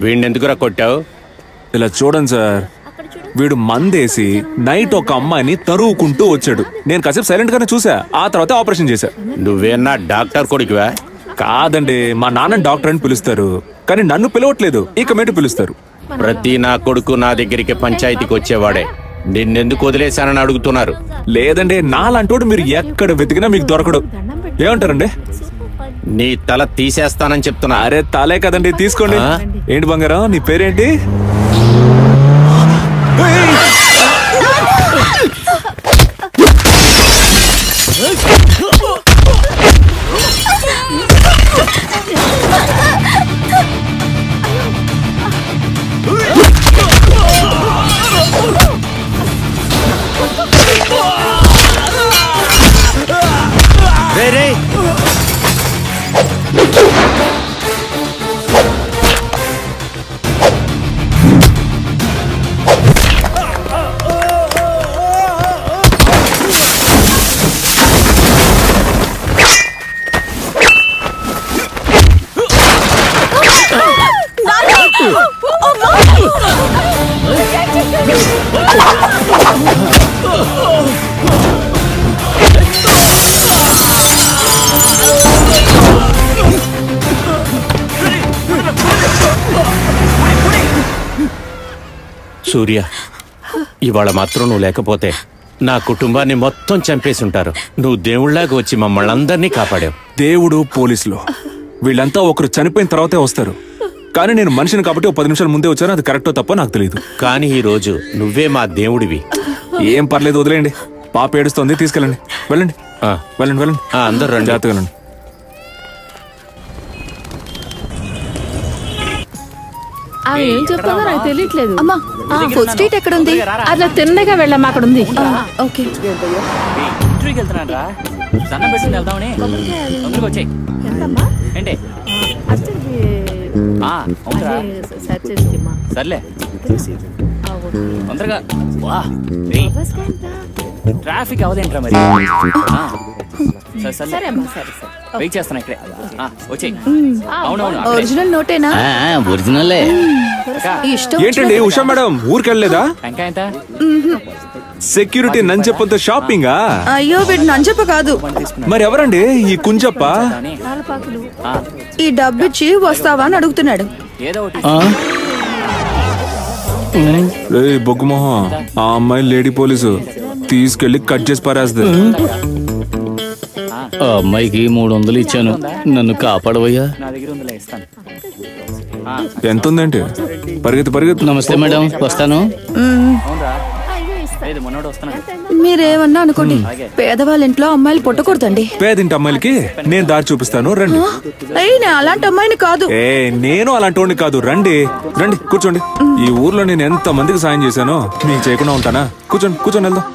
వీడినెందుకురా కొట్టావు? ఇలా చూడండి సార్, వీడు మందేసి నైట్ ఒక అమ్మాయిని తరువుకుంటూ వచ్చాడు. నేను కాసేపు సైలెంట్ గానే చూసా, ఆ తర్వాత ఆపరేషన్ చేశా. నువ్వేనా డాక్టర్ కొడుకువా? కాదండి, మా నాన్న డాక్టర్ అని పిలుస్తారు, కానీ నన్ను పిలవట్లేదు, ఇక మేట పిలుస్తారు. ప్రతి నా కొడుకు నా దగ్గరికి పంచాయతీకి వచ్చేవాడే. నిన్నెందుకు వదిలేశానని అడుగుతున్నారు. లేదండి, నాలంటోడు మీరు ఎక్కడ వెతికినా మీకు దొరకడు. ఏమంటారండి? నీ తల తీసేస్తానని చెప్తున్నా. అరే తలే కదండి, తీసుకోండి. ఏంటి బంగారం, నీ పేరేంటి? సూర్య, ఇవాళ మాత్రం నువ్వు లేకపోతే నా కుటుంబాన్ని మొత్తం చంపేసి ఉంటారు. నువ్వు దేవుళ్లాగా వచ్చి మమ్మల్ని అందరినీ కాపాడావు. దేవుడు, పోలీసులు వీళ్ళంతా ఒకరు చనిపోయిన తర్వాతే వస్తారు, కానీ నేను మనిషిని కాబట్టి 10 నిమిషాల ముందే వచ్చాను. అది కరెక్టో తప్ప నాకు తెలియదు. కానీ ఈ రోజు నువ్వే మా దేవుడివి. ఏం పర్లేదు, వదిలేయండి. పాప ఏడుస్తోంది, తీసుకెళ్ళండి. వెళ్ళండి వెళ్ళండి వెళ్ళండి. అందరు రండి, జాగ్రత్తగా. ఏం చెప్తుందో నాకు తెలియట్లేదు. అమ్మా, ఫుడ్ స్ట్రీట్ ఎక్కడ ఉంది? అట్లా తిన్నగా వెళ్ళమ్మా, అక్కడ ఉంది. ఓకే. సర్లే తొందరగా ట్రాఫిక్ అవదేంట్రా మరి. వెయిట్ చేస్తాను ఇక్కడే. వచ్చేయ్. అవునవును, ఒరిజినల్ నోటేనా? ఒరిజినలే. ఏంటండి ఉషా మేడం ఊరికెళ్ళలేదా? ఇంకా ఎంత సెక్యూరిటీ నంచెప్పంతో షాపింగా? అయ్యో, వీడు నంచెప్ప కాదు. మరి ఎవరండి ఈ కుంజప్ప? ఈ డబ్బిచ్చి వస్తావా అని అడుగుతున్నాడు. ఏదో ఒకటి. బొగ్గుమోహం, ఆ అమ్మాయి లేడీ పోలీసు తీసుకెళ్లి కట్ చేసి పారేస్తుంది. ఆ అమ్మాయికి 300 ఇచ్చాను, నన్ను కాపాడవయ్యా. నా దగ్గర ఉందిలే, ఇస్తాను. ఎంత ఉందంటే? పరిగెత్తి పరిగెత్తి. నమస్తే మేడం, వస్తాను. మీరేమన్నా అనుకోండి, పేదవాళ్ళ ఇంట్లో అమ్మాయిలు పుట్టకూడదండి. పేదింటి అమ్మాయిలకి నేను దారి చూపిస్తాను, రండి. నేను అలాంటి అమ్మాయిని కాదు. నేను అలాంటి వాడిని కాదు, రండి రండి కూర్చోండి. ఈ ఊర్లో నేను ఎంత మందికి సాయం చేశానో మీకు చేయకుండా ఉంటానా? కూర్చోండి కూర్చొని వెళ్దాం.